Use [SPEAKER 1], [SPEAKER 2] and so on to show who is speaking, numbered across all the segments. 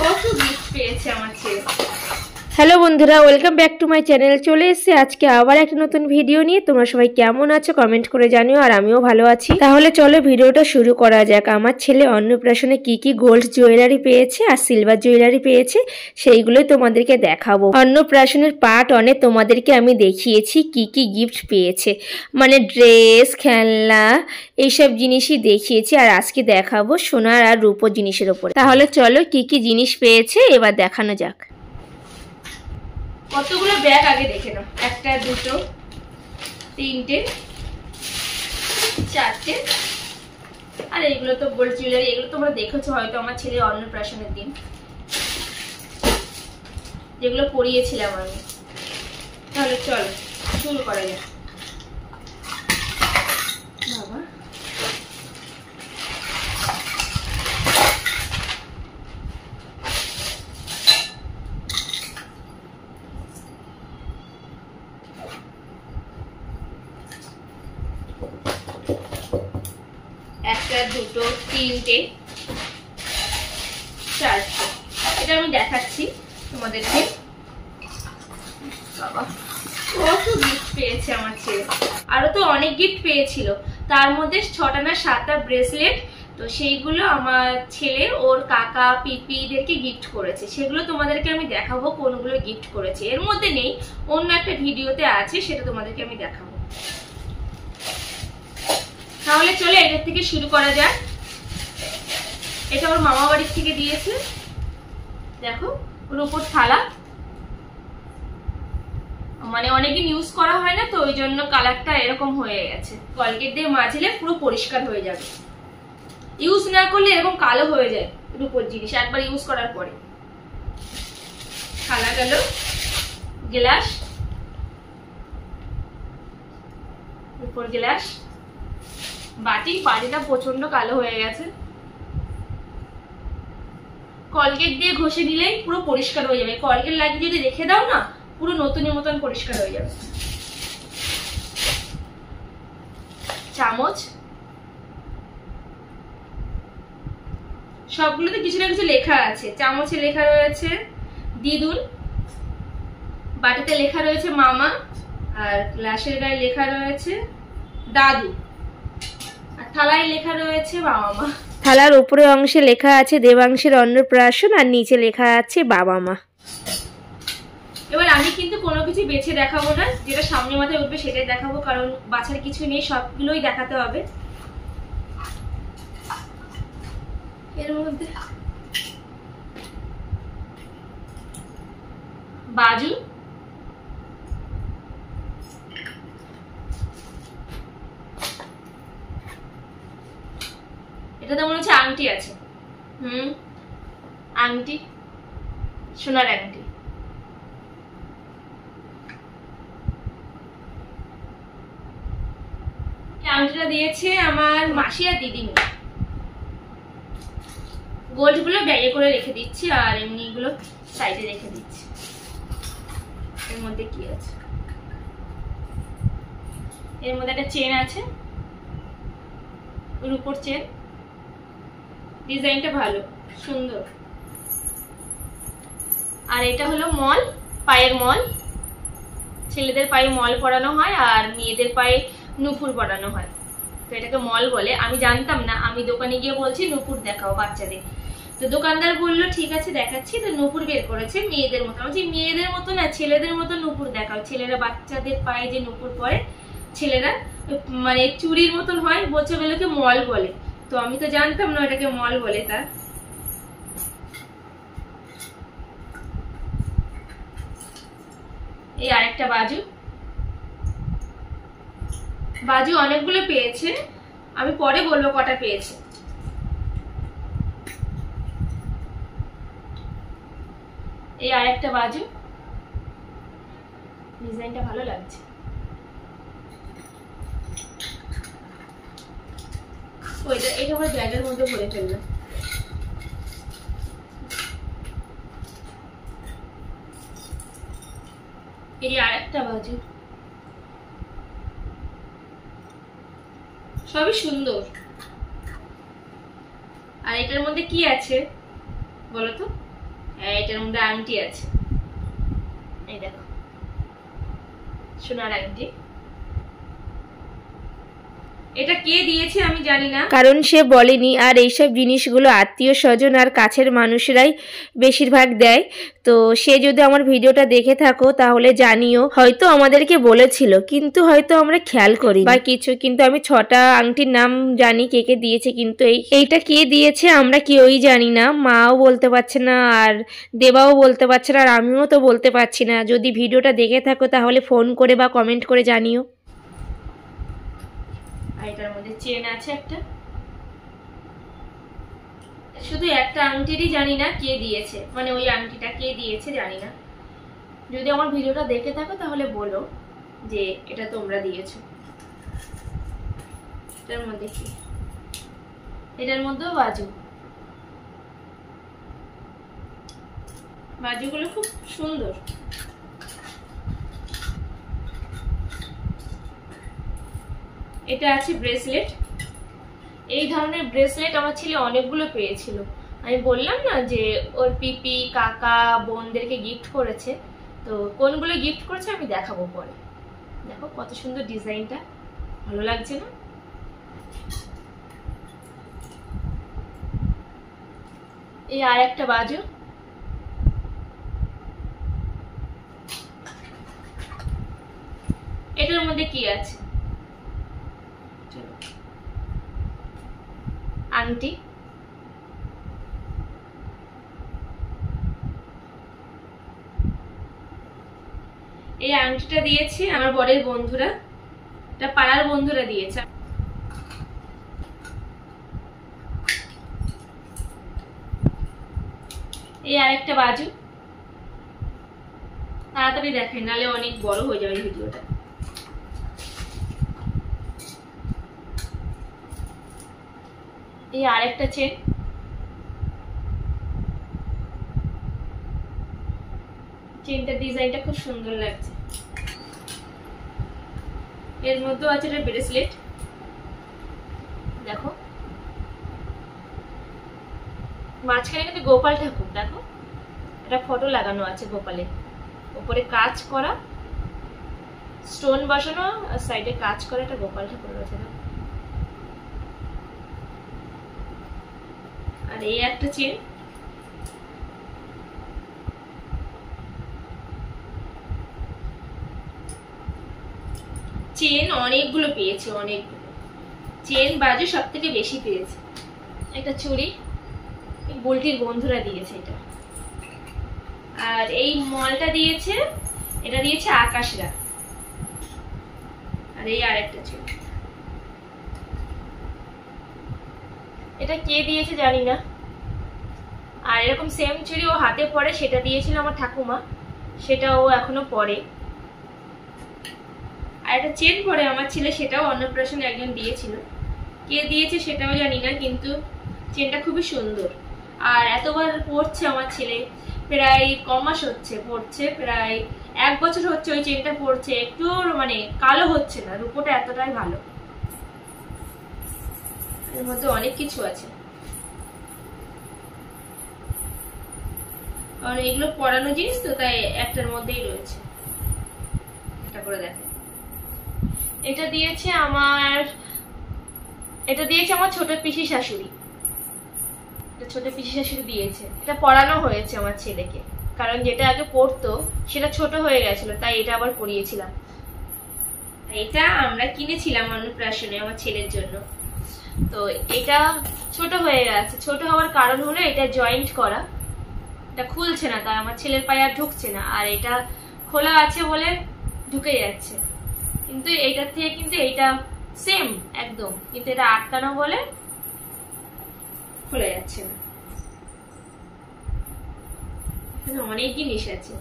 [SPEAKER 1] কত গিফট পেয়েছে আমার ছেলে।
[SPEAKER 2] হ্যালো বন্ধুরা, welcome back to my channel. চলে এসেছে আজকে আবার একটা নতুন ভিডিও নিয়ে। তোমরা সবাই কেমন আছো কমেন্ট করে জানিও, আর আমিও ভালো আছি। তাহলে চলো ভিডিওটা শুরু করা যাক। আমার ছেলে অন্নপ্রাশনে কি কি গোল্ড জুয়েলারি পেয়েছে আর সিলভার জুয়েলারি পেয়েছে সেইগুলোই তোমাদেরকে দেখাবো। অন্নপ্রাশনের পার্ট অনেক তোমাদেরকে আমি দেখিয়েছি কি কি গিফট পেয়েছে, মানে ড্রেস, খেলনা, এইসব জিনিসই দেখিয়েছি। আর আজকে দেখাবো সোনার আর রূপোর জিনিসের ওপরে। তাহলে চলো কি কি জিনিস পেয়েছে এবার দেখানো যাক।
[SPEAKER 1] কতগুলো ব্যাগ আগে দেখে নাও। একটা, দুটো, তিনটে, চারটে। আর এইগুলো তো গোল্ড জুয়েলারি, এগুলো তোমরা দেখেছো হয়তো আমার ছেলের অন্নপ্রাশনের দিন, যেগুলো পরিয়েছিলাম আমি। তাহলে চলো শুরু করা যাক। বাবা, একটা, দুটো, তিনটে, চারটে। এটা আমি দেখাচ্ছি তোমাদেরকে। বাবা, কত গিফট পেয়েছে আমার ছেলে। আরো তো অনেক গিফট পেয়েছিল, তার মধ্যে 6টা না 7টা ব্রেসলেট। তো সেইগুলো আমার ছেলে ওর কাকা পিপিদেরকে গিফট করেছে, সেগুলো তোমাদেরকে আমি দেখাবো কোনগুলো গিফট করেছে। এর মধ্যে নেই, অন্য একটা ভিডিওতে আছে, সেটা তোমাদেরকে আমি দেখাবো। তাহলে চলে এটার থেকে শুরু করা যাক। এটা ওর মামা বাড়ির থেকে দিয়েছে। দেখো ওর উপর থালা, মানে অনেকদিন ইউজ করা হয় না তো ওই জন্য কালারটা এরকম হয়ে গেছে। কলগেট দিয়ে মাজলে পুরো পরিষ্কার হয়ে যাবে। ইউজ না করলে এরকম কালো হয়ে যায় রূপোর জিনিস একবার ইউজ করার পরে। থালা গেল, গ্লাস, রূপোর গ্লাস, বাটি। বাটিটা প্রচন্ড কালো হয়ে গেছে। কলগেট দিয়ে ঘষে নিলেই পুরো পরিষ্কার হয়ে যাবে। কলগেট লাগিয়ে যদি রেখে দাও না, পুরো নতুনের মতন পরিষ্কার হয়ে যাবে। চামচ, সবগুলোতে কিছু না কিছু লেখা আছে। চামচে লেখা রয়েছে দিদুন, বাটিতে লেখা রয়েছে মামা, আর গ্লাসের গায়ে লেখা রয়েছে দাদু, আর থালায় লেখা রয়েছে বাবা মা।
[SPEAKER 2] থালার উপরের অংশে লেখা আছে দেবাংশের অন্নপ্রাশন, আর নিচে লেখা আছে বাবা মা।
[SPEAKER 1] এবার আমি কিন্তু কোনো কিছু বেছে দেখাবো না, যেটা সামনে মাথায় উঠবে সেটাই দেখাবো, কারণ বাছার কিছু নেই, সবগুলোই দেখাতে হবে। এর মধ্যে বাজু, এটাতে মনে হচ্ছে আংটি আছে। আংটি, সোনার আংটি। আংটিটা দিয়েছে আমার মাসি আর দিদিমণি। গোল্ড গুলো ব্যাগে করে রেখে দিচ্ছি, আর এমনি গুলো সাইডে রেখে দিচ্ছি। এর মধ্যে কি আছে? এর মধ্যে একটা চেন আছে, রূপোর চেন। ডিজাইনটা ভালো, সুন্দর। আর এটা হলো মল, পায়ের মল। ছেলেদের পায়ে মল পরানো হয় আর মেয়েদের পায়ে নুপুর পরানো হয়, তো এটাকে মল বলে। আমি জানতাম না, আমি দোকানে গিয়ে বলছি নুপুর দেখাও বাচ্চাদের। তো দোকানদার বললো ঠিক আছে দেখাচ্ছি। তো নুপুর বের করেছে মেয়েদের মতো। আমি বলছি মেয়েদের মতো না, ছেলেদের মতো নুপুর দেখাও। ছেলেরা বাচ্চাদের পায়ে যে নুপুর পরে, ছেলেরা মানে চুড়ির মতন হয়, বলছে ওগুলোকে মল বলে। তো আমি তো জানতাম না এটাকে মল বলে। তার এই আরেকটা বাজু। বাজু অনেকগুলো পেয়েছে, আমি পরে বলবো কটা পেয়েছে। এই আরেকটা বাজু, ডিজাইনটা ভালো লাগছে। ওইটা এটা আমার ব্যাগের মধ্যে ভরে ফেললাম। এই আরেকটা বাজু, সবই সুন্দর। আর এটার মধ্যে কি আছে বলো তো? এটার মধ্যে আংটি আছে, এই দেখো সোনার আংটি। এটা কে দিয়েছে আমি জানি না,
[SPEAKER 2] কারণ সে বলেনি। আর এইসব জিনিসগুলো আত্মীয় স্বজন আর কাছের মানুষেরাই বেশিরভাগ দেয়। তো সে যদি আমার ভিডিওটা দেখে থাকো তাহলে জানিও, হয়তো আমাদেরকে বলেছিল কিন্তু হয়তো আমরা খেয়াল করি বা কিছু। কিন্তু আমি 6টা আংটির নাম জানি কে কে দিয়েছে, কিন্তু এইটা কে দিয়েছে আমরা কেউই জানি না। মাও বলতে পারছে না, আর দেবাও বলতে পারছে না, আর আমিও তো বলতে পারছি না। যদি ভিডিওটা দেখে থাকো তাহলে ফোন করে বা কমেন্ট করে জানিও।
[SPEAKER 1] এটার মধ্যে চেন আছে একটা, শুধু একটা আংটিরই জানি না কে দিয়েছে, মানে ওই আংটিটা কে দিয়েছে জানি না। যদি আমার ভিডিওটা দেখে থাকো তাহলে বলো যে এটা তোমরা দিয়েছো। এটার মধ্যে কি, এটার মধ্যেও বাজু, বাজুগুলো খুব সুন্দর। এটা আছে ব্রেসলেট। এই ধরনের ব্রেসলেট আমার ছেলে অনেকগুলো পেয়েছিল। আমি বললাম না যে ওর পিপি কাকা বোনদেরকে গিফট করেছে, তো কোনগুলো গিফট করেছে আমি দেখাবো পরে। দেখো কত সুন্দর ডিজাইনটা, ভালো লাগছে না? এই আর একটা বাজু, এটার মধ্যে কি আছে, আংটি। এই আংটিটা দিয়েছে আমার বরের বন্ধুরা, এটা পাড়ার বন্ধুরা দিয়েছে। এই আরেকটা বাজু, তাড়াতাড়ি দেখেন নাহলে অনেক বড় হয়ে যাবে ভিডিওটা। এই আরেকটা চেন, চেনটার ডিজাইনটা খুব সুন্দর লাগছে। এর মধ্যে আছে একটা ব্রেসলেট, দেখো মাঝখানে কিন্তু গোপাল ঠাকুর, দেখো একটা ফটো লাগানো আছে গোপালের, উপরে কাজ করা স্টোন বসানো আর সাইডে কাজ করা একটা গোপাল ঠাকুর রয়েছে। আর এই একটা চেন, চেন অনেকগুলো পেয়েছে, অনেকগুলো চেন বাজু সব থেকে বেশি পেয়েছে। একটা চুড়ি, বুলটির বন্ধুরা দিয়েছে এটা। আর এই মলটা দিয়েছে, এটা দিয়েছে আকাশরা। আর এই আরেকটা চুড়ি, এটা কে দিয়েছে জানি না। আর এরকম সেম চুড়ি ও হাতে পরে, সেটা দিয়েছিল আমার ঠাকুমা, সেটা ও এখনো পরে। আর একটা চেন পরে আমার ছেলে, সেটাও অন্নপ্রাশনে একজন দিয়েছিল, কে দিয়েছে সেটাও জানি না, কিন্তু চেনটা খুবই সুন্দর। আর এতবার পড়ছে আমার ছেলে, প্রায় কমাস হচ্ছে পড়ছে, প্রায় 1 বছর হচ্ছে ওই চেনটা পড়ছে, একটু মানে কালো হচ্ছে না, রূপোটা এতটাই ভালো। এর মধ্যে অনেক কিছু আছে, কারণ এগুলো পরানো জিনিস তো, তাই একটার মধ্যেই রয়েছে। এটা করে দেখো, এটা দিয়েছে আমার ছোট পিসি শাশুড়ি, ছোট পিসি শাশুড়ি দিয়েছে। এটা পরানো হয়েছে আমার ছেলেকে, কারণ যেটা আগে পড়তো সেটা ছোট হয়ে গেছিল, তাই এটা আবার পরিয়েছিলাম। এটা আমরা কিনেছিলাম অন্নপ্রাশনে আমার ছেলের জন্য, তো এটা ছোট হয়ে গেছে। ছোট হওয়ার কারণ হলো এটা জয়েন্ট করা, এটা খুলছে না, তাই আমার ছেলের পায়ে আর ঢুকছে না। আর এটা খোলা আছে বলে ঢুকে যাচ্ছে, কিন্তু এইটার থেকে কিন্তু এইটা সেম একদম, কিন্তু এটা আটকানো বলে খুলে যাচ্ছে না। অনেক জিনিস আছে।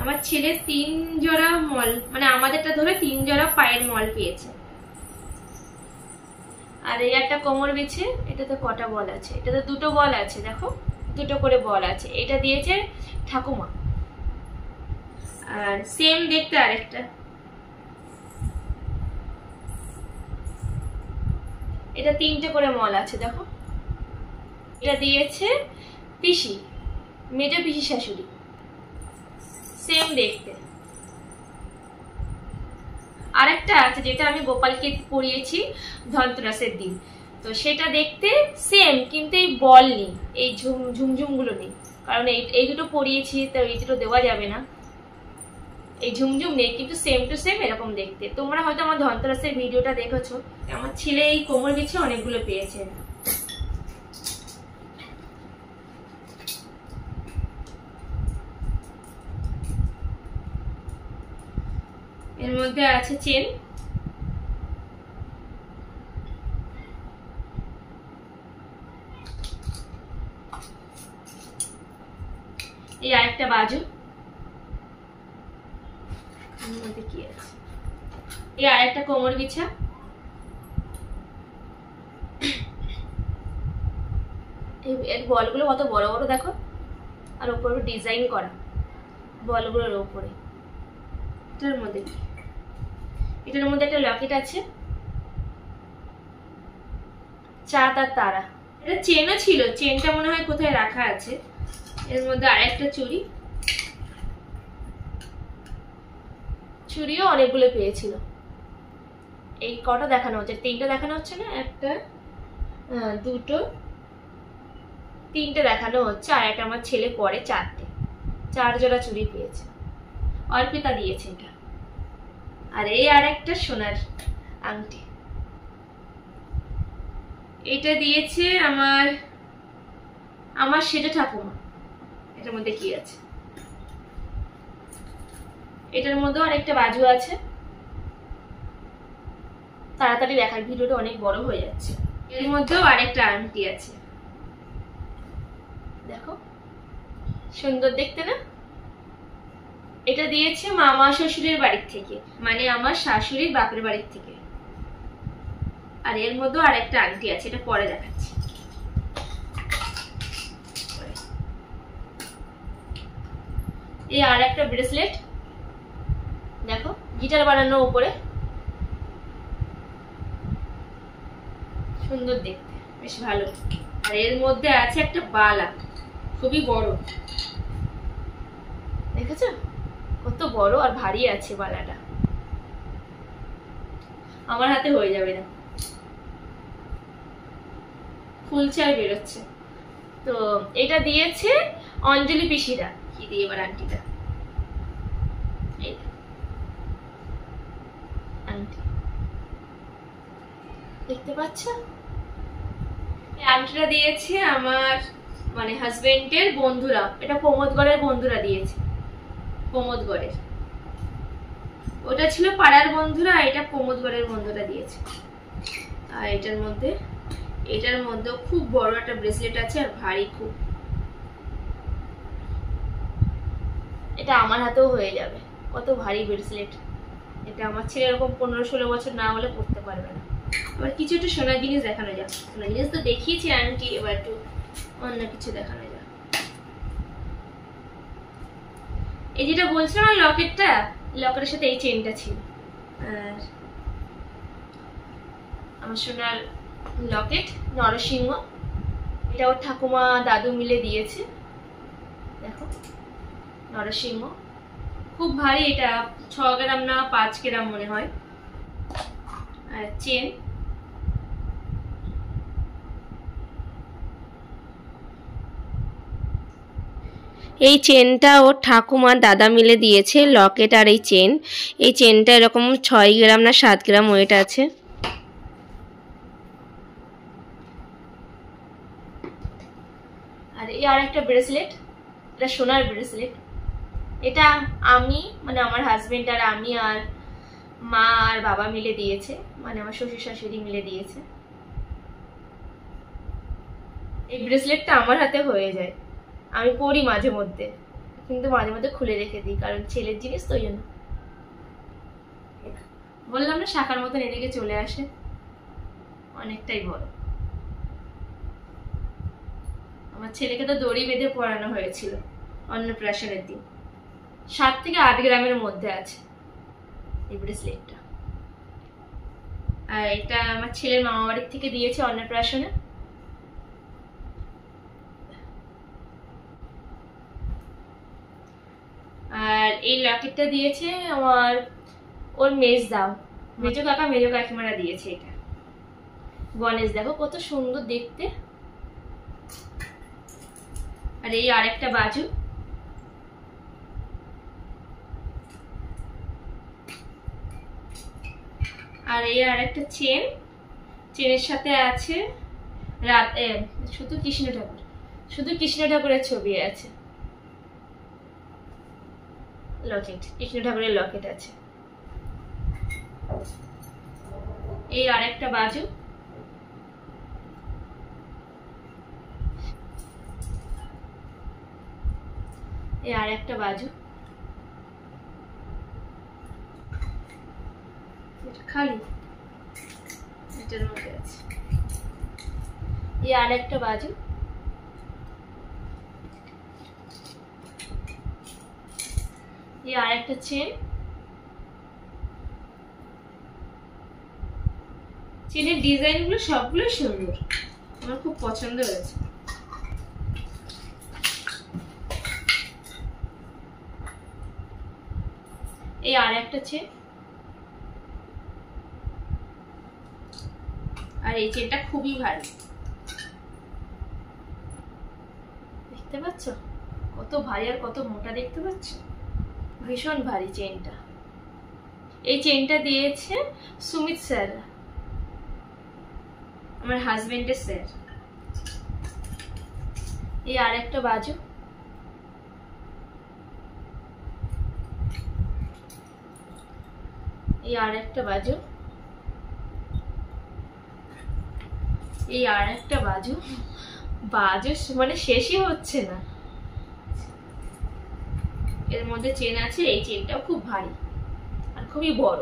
[SPEAKER 1] আমার ছেলে 3 জোড়া মল, মানে আমাদেরটা ধরে 3 জোড়া পায়ের মল পেয়েছে। আর এই একটা কোমর বিছে, এটাতে কটা বল আছে, এটাতে 2টো বল আছে, দেখো 2টো করে বল আছে। এটা দিয়েছে ঠাকুমা। আর সেম দেখতে আরেকটা, এটা 3টে করে মল আছে, দেখো এটা দিয়েছে পিসি, মেজ পিসি শাশুড়ি, সেম দেখতে। আরেকটা আছে যেটা আমি গোপালকে পরিয়েছি ধনতেরাসের দিন, তো সেটা দেখতে সেম, কিন্তু এই বল নেই, এই ঝুমঝুম গুলো নেই, কারণ এই দুটো পরিয়েছি, তো এই দুটো দেওয়া যাবে না। এই ঝুমঝুম নেই, কিন্তু সেম টু সেম এরকম দেখতে। তোমরা হয়তো আমার ধনতেরাসের ভিডিওটা দেখেছো। আমার ছেলে এই কোমর বিছে অনেকগুলো পেয়েছে। এর মধ্যে আছে চেন, এই আরেকটা বাজু, এর মধ্যে কি আছে, এই আরেকটা কোমর বিছা, এর বলগুলো কত বড় বড় দেখো, আর উপরে ডিজাইন করা বলগুলোর উপরে। এটার মধ্যে একটা লকেট আছে, চাঁদ আর তারা। এটা চেনও ছিল, চেনটা মনে হয় কোথায় রাখা আছে। এর মধ্যে আরেকটা চুড়ি, চুড়িও অনেকগুলো পেয়েছিল। এই কটা দেখানো হচ্ছে, তিনটা দেখানো হচ্ছে না, একটা দুটো তিনটে দেখানো হচ্ছে, আর একটা আমার ছেলে পরে চার জোড়া চুড়ি পেয়েছে, অর্পিতা দিয়েছে এটা। আর এই আর একটা সোনার আংটি, এটা দিয়েছে আমার সেটা ঠাকুমা। এটার মধ্যে কি আছে, এটার মধ্যেও আরেকটা বাজু আছে। তাড়াতাড়ি দেখার, ভিডিওটা অনেক বড় হয়ে যাচ্ছে। এর মধ্যেও আরেকটা আংটি আছে, দেখো সুন্দর দেখতে না। এটা দিয়েছে মামা শ্বশুরের বাড়ির থেকে, মানে আমার শাশুড়ির বাপের বাড়ির থেকে। আর এর মধ্যেও আরেকটা আংটি আছে, এটা পরে দেখাচ্ছি। এই আর একটা ব্রেসলেট, দেখো গিটার বানানো উপরে, সুন্দর দেখতে, বেশ ভালো। আর এর মধ্যে আছে একটা বালা, খুবই বড়, দেখেছো কত বড় আর ভারী আছে বালাটা, আমার হাতে হয়ে যাবে না, ফুলচাই বেরোচ্ছে। তো এটা দিয়েছে অঞ্জলি পিসিরা। কি দিয়ে এবার আংটিটা, আংটি দেখতে পাচ্ছ, আংটিটা দিয়েছে আমার মানে হাজবেন্ডের বন্ধুরা, এটা প্রমোদগড়ের বন্ধুরা দিয়েছে, প্রমোদগড়ের। ওটা ছিল পাড়ার বন্ধুরা, এটা প্রমোদগড়ের বন্ধুরা দিয়েছে। আর এটার মধ্যে খুব বড় একটা ব্রেসলেট আছে, আর ভারী খুব। এটা আমার হাতেও হয়ে যাবে, কত ভারী ব্রেসলেট। এটা আমার ছেলে এরকম 15-16 বছর না হলে পড়তে পারবে না। আবার কিছু একটু সোনার জিনিস দেখানো যাক, সোনার জিনিস তো দেখিয়েছি আন্টি, এবার একটু অন্য কিছু দেখানো যাক। এই যেটা বলছিলাম না লকেটটা, লকেটের সাথে এই চেনটা ছিল। আর আমার সোনার লকেট নরসিংহ, এটা ওর ঠাকুমা দাদু মিলে দিয়েছে, দেখো নরসিংহ, খুব ভারী, এটা 6 গ্রাম না 5 গ্রাম মনে হয়। আর চেন,
[SPEAKER 2] এই চেনটা ওর ঠাকুমা দাদা মিলে দিয়েছে, লকেট আর এই চেনটা এরকম 6 গ্রাম না 7 গ্রাম ওয়েট আছে।
[SPEAKER 1] আর এই আর একটা ব্রেসলেট, এটা সোনার ব্রেসলেট। এটা আমি মানে আমার হাজবেন্ড আর আমি আর মা আর বাবা মিলে দিয়েছে, মানে আমার শ্বশুর শাশুড়ি মিলে দিয়েছে। এই ব্রেসলেটটা আমার হাতে হয়ে যায়, আমি পরি মাঝে মধ্যে, কিন্তু মাঝে মধ্যে খুলে রেখে দিই, কারণ ছেলের জিনিস তো, ওই জন্য। বললাম না শাখার মতন এদিকে চলে আসে, অনেকটাই বড়। আমার ছেলেকে তো দড়ি বেঁধে পরানো হয়েছিল অন্নপ্রাশনের দিন। 7 থেকে 8 গ্রামের মধ্যে আছে এই ব্রেসলেটটা। আর এটা আমার ছেলের মামা বাড়ির থেকে দিয়েছে অন্নপ্রাশনে। এই লকেটটা দিয়েছে আমার ওর মেজো কাকা মেজো কাকিমারা দিয়েছে। এটা গণেশ, দেখো কত সুন্দর দেখতে। আর এই আরেকটা বাজু, আর এই আরেকটা চেন, চেনের সাথে আছে শুধু কৃষ্ণ ঠাকুরের ছবি আছে, লকেট, কৃষ্ণ ঠাকুরের লকেট আছে। এই আরেকটা বাজু, এই আরেকটা বাজু, খালি এটার মধ্যে আছে। এই আরেকটা বাজু, এই আরেকটা চেন, চেনের ডিজাইন গুলো সবগুলো সুন্দর, আমার খুব পছন্দ হয়েছে। এই আরেকটা চেন, আর এই চেনটা খুবই ভারী, দেখতে পাচ্ছ কত ভারী আর কত মোটা, দেখতে পাচ্ছ ভীষণ ভারী চেনটা। এই চেনটা দিয়েছে সুমিত স্যার, আমার হাজবেন্ডের স্যার। এই আরেকটা বাজু, এই আরেকটা বাজু, এই আরেকটা বাজু, বাজু মানে শেষই হচ্ছে না। এর মধ্যে চেন আছে, এই চেনটাও খুব ভারী আর খুবই বড়।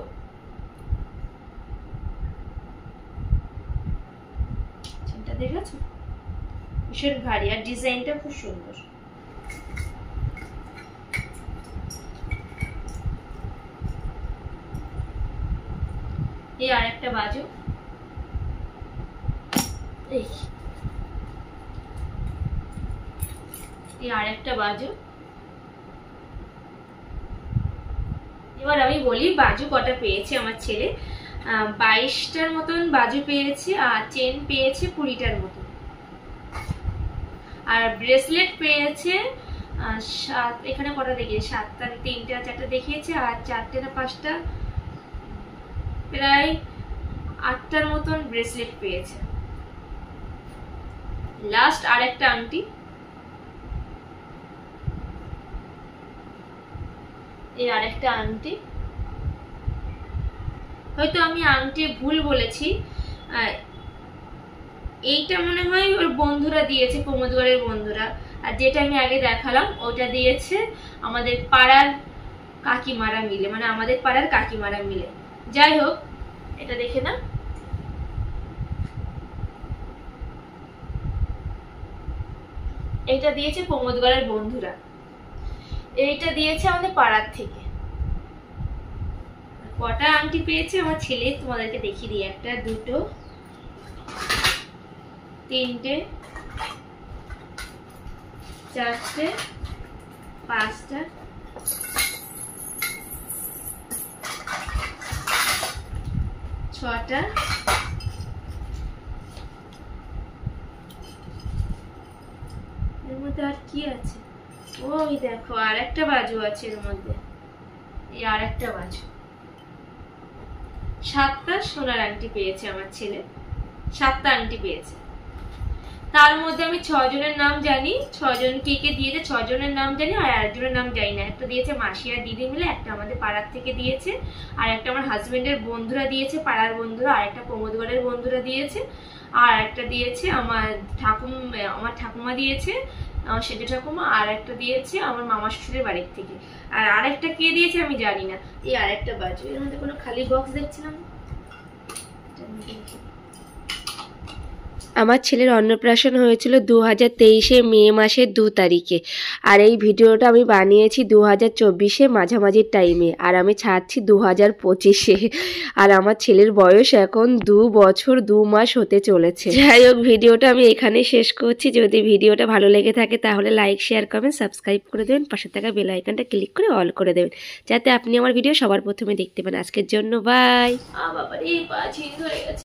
[SPEAKER 1] চেনটা দেখেছো ভীষণ ভারী আর ডিজাইনটা খুব সুন্দর। এই আরেকটা বাজু, এই আরেকটা বাজু। এবার আমি বলি বাজু কটা পেয়েছে আমার ছেলে। 22টার মতন বাজু পেয়েছে, আর চেন পেয়েছে 20টার মতন, আর ব্রেসলেট পেয়েছে এখানে কটা দেখিয়েছে, 7টা, 3টা, 4টা দেখিয়েছে, আর 4টে না 5টা, প্রায় 8টার মতন ব্রেসলেট পেয়েছে। লাস্ট আরেকটা আংটি, এই আরেকটা আংটি। হয়তো আমি আংটি ভুল বলেছি, এইটা মনে হয় ওর বন্ধুরা দিয়েছে, প্রমোদগড়ের বন্ধুরা, আর যেটা আমি আগে দেখালাম ওটা দিয়েছে আমাদের পাড়ার কাকিমারা মিলে, মানে আমাদের পাড়ার কাকিমারা মিলে। যাই হোক, এটা দেখে না, এইটা দিয়েছে প্রমোদগড়ের বন্ধুরা, এইটা দিয়েছে আমাদের পাড়ার থেকে। কটা আংটি পেয়েছে আমার ছেলে তোমাদেরকে দেখিয়ে দিই। 1, 2, 3, 4, 5টা, 6টা, এর মধ্যে আর কি আছে? ওই দেখো আর একটা বাজু আছে এর মধ্যে, এই আর একটা বাজু। 7টা সোনার আংটি পেয়েছে আমার ছেলে, 7টা আংটি পেয়েছে। তার মধ্যে আমি 6 জনের নাম জানি, 6 জন কে কে দিয়েছে 6 জনের নাম জানি, আর একজনের নাম জানি না। একটা দিয়েছে মাসি আর দিদি মিলে, একটা আমাদের পাড়ার থেকে দিয়েছে, আর একটা আমার হাজবেন্ডের বন্ধুরা দিয়েছে, পাড়ার বন্ধুরা, আর একটা প্রমোদগড়ের বন্ধুরা দিয়েছে, আর একটা দিয়েছে আমার ঠাকুমা দিয়েছে, আমার সেজ ঠাকুমা, আর একটা দিয়েছে আমার মামা শ্বশুরের বাড়ির থেকে, আর আরেকটা কে দিয়েছে আমি জানি না। এই আরেকটা বাজু, এর মধ্যে কোনো খালি বক্স দেখছিলাম,
[SPEAKER 2] আমার ছেলের অন্নপ্রাশন হয়েছিল 2023 মে মাসের 2 তারিখে, আর এই ভিডিওটা আমি বানিয়েছি 2024 মাঝামাঝির টাইমে, আর আমি ছাড়ছি 2025। আর আমার ছেলের বয়স এখন 2 বছর 2 মাস হতে চলেছে। যাই হোক, ভিডিওটা আমি এখানে শেষ করছি। যদি ভিডিওটা ভালো লেগে থাকে তাহলে লাইক, শেয়ার, কমেন্ট, সাবস্ক্রাইব করে দেবেন, পাশে থাকা বেল আইকনটা ক্লিক করে অল করে দেবেন, যাতে আপনি আমার ভিডিও সবার প্রথমে দেখতে পান। আজকের জন্য বাই।
[SPEAKER 1] বাবা রে, পা ছিঁড়ে হয়ে গেছে।